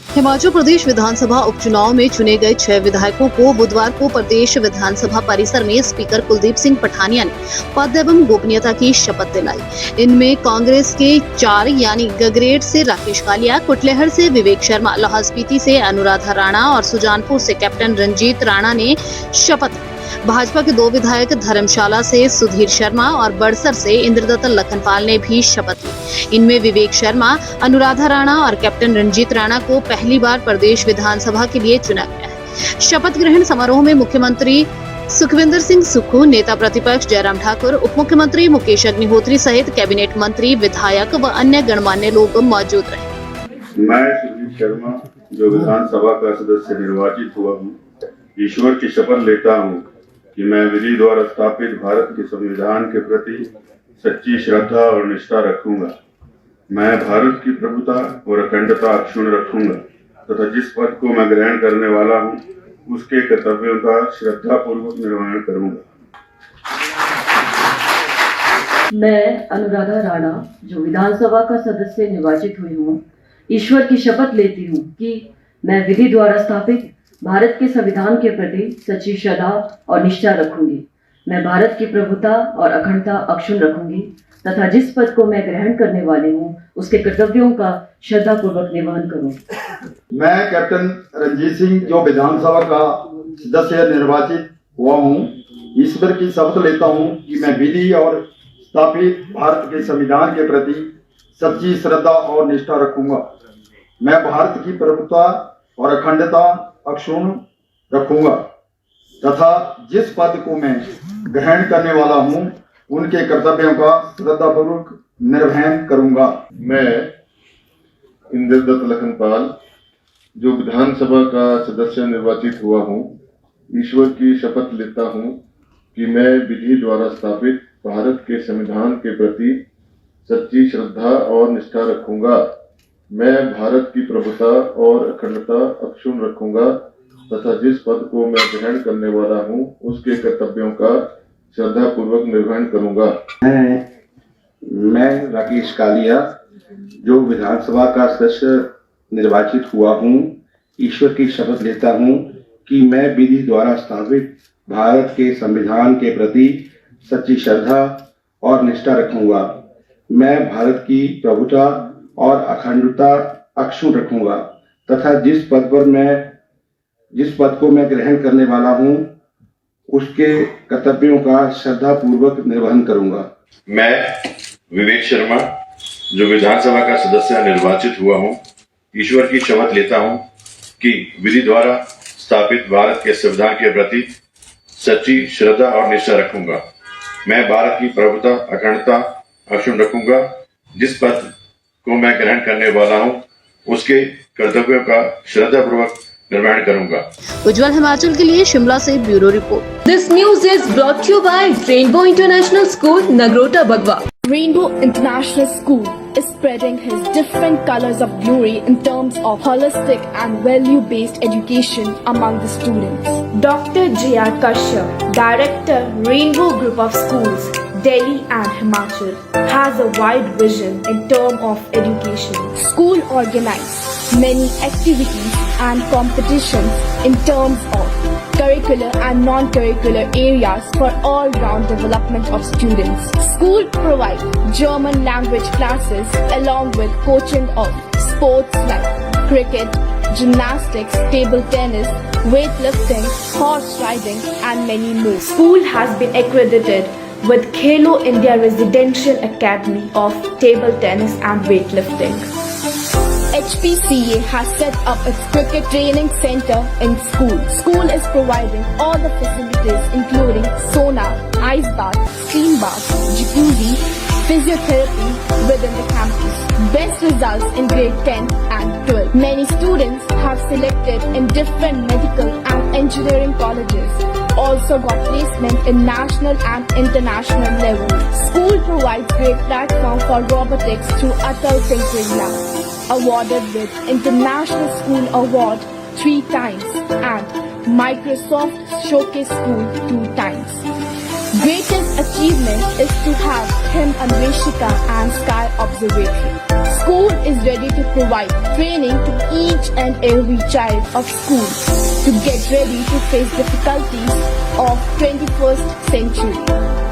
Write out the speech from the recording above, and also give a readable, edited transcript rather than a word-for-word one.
हिमाचल प्रदेश विधानसभा उपचुनाव में चुने गए 6 विधायकों को बुधवार को प्रदेश विधानसभा परिसर में स्पीकर कुलदीप सिंह पठानिया ने पद एवं गोपनीयता की शपथ दिलाई। इनमें कांग्रेस के 4 यानी गगरेट से राकेश कालिया, कुटलेहड़ से विवेक शर्मा, लाहौल स्पीति से अनुराधा राणा और सुजानपुर से कैप्टन रंजीत राणा ने शपथ ली। भाजपा के 2 विधायक धर्मशाला से सुधीर शर्मा और बड़सर से इंद्रदत्त लखनपाल ने भी शपथ ली। इनमें विवेक शर्मा, अनुराधा राणा और कैप्टन रंजीत राणा को पहली बार प्रदेश विधानसभा के लिए चुना गया है। शपथ ग्रहण समारोह में मुख्यमंत्री सुखविंदर सिंह सुक्खू, नेता प्रतिपक्ष जयराम ठाकुर, उप मुख्यमंत्री मुकेश अग्निहोत्री सहित कैबिनेट मंत्री, विधायक व अन्य गणमान्य लोग मौजूद रहे। मैं सुधीर शर्मा, जो विधानसभा का सदस्य निर्वाचित हुआ हूँ, ईश्वर की शपथ लेता हूँ कि मैं विधि द्वारा स्थापित भारत के संविधान के प्रति सच्ची श्रद्धा और निष्ठा रखूंगा। मैं भारत की प्रभुता और अखंडता अक्षुण्ण रखूंगा तथा जिस पद को मैं ग्रहण करने वाला हूँ उसके कर्तव्यों का श्रद्धा पूर्वक निर्वहन करूंगा। मैं अनुराधा राणा, जो विधानसभा का सदस्य निर्वाचित हुई हूँ, ईश्वर की शपथ लेती हूँ कि मैं विधि द्वारा स्थापित भारत के संविधान के प्रति सच्ची श्रद्धा और निष्ठा रखूंगी। मैं भारत की प्रभुता और अखंडता अक्षुण्ण रखूंगी तथा जिस पद को मैं ग्रहण करने वाली हूँ उसके कर्तव्यों का श्रद्धापूर्वक निर्वहन करूंगी। मैं कैप्टन रंजीत सिंह, जो विधानसभा का सदस्य निर्वाचित हुआ हूँ, ईश्वर की शपथ लेता हूँ कि मैं विधि और स्थापित भारत के संविधान के प्रति सच्ची श्रद्धा और निष्ठा रखूंगा। मैं भारत की प्रभुता और अखंडता अक्षुण्ण रखूंगा तथा जिस पद को मैं ग्रहण करने वाला हूं उनके कर्तव्यों का श्रद्धापूर्वक निर्वहन करूंगा। मैं इंद्रदत्त लखनपाल, जो विधानसभा का सदस्य निर्वाचित हुआ हूं, ईश्वर की शपथ लेता हूं कि मैं विधि द्वारा स्थापित भारत के संविधान के प्रति सच्ची श्रद्धा और निष्ठा रखूंगा। मैं भारत की प्रभुता और अखंडता अक्षुण्ण रखूंगा तथा जिस पद को मैं ग्रहण करने वाला हूं उसके कर्तव्यों का श्रद्धापूर्वक निर्वहन करूंगा। मैं राकेश कालिया, जो विधानसभा का सदस्य निर्वाचित हुआ हूं, ईश्वर की शपथ लेता हूं कि मैं विधि द्वारा स्थापित भारत के संविधान के प्रति सच्ची श्रद्धा और निष्ठा रखूंगा। मैं भारत की प्रभुता और अखंडता अक्षुण्ण रखूंगा तथा जिस पद को मैं ग्रहण करने वाला हूं उसके कर्तव्यों का श्रद्धा पूर्वक निर्वहन करूंगा। मैं विवेक शर्मा, जो विधानसभा का सदस्य निर्वाचित हुआ हूं, ईश्वर की शपथ लेता हूं कि विधि द्वारा स्थापित भारत के संविधान के प्रति सच्ची श्रद्धा और निष्ठा रखूंगा। मैं भारत की प्रभुता अखंडता अक्षुण्ण रखूंगा। जिस पद को मैं ग्रहण करने वाला हूं उसके कर्तव्यों का श्रद्धापूर्वक निर्वहन करूंगा। उज्जवल हिमाचल के लिए शिमला से bureau report. This news is brought to you by Rainbow International School, Nagrota, Bagwan. Rainbow International School is spreading his different colors of glory in terms of holistic and value-based education among the students. Dr. J.R. Kashyap, Director, Rainbow Group of Schools, Delhi and Himachal, has a wide vision in terms of education. School organizes many activities and competitions in terms of curricular and non-curricular areas for all-round development of students. School provides German language classes along with coaching of sports like cricket, gymnastics, table tennis, weightlifting, horse riding and many more. School has been accredited with Khelo India Residential Academy of Table Tennis and Weightlifting. HPCA has set up its cricket training center in school. School is providing all the facilities including sauna, ice bath, steam bath, jacuzzi, physiotherapy within the campus. Best results in grade 10 and 12. Many students have selected in different medical and engineering colleges. Also got placement in national and international level. School provides great platform for robotics through Atal Tinkering Lab. Awarded with International School Award 3 times and Microsoft Showcase School 2 times. greatest achievement is to have him Anveshika and Sky Observatory. School is ready to provide training to each and every child of school to get ready to face difficulties of 21st century.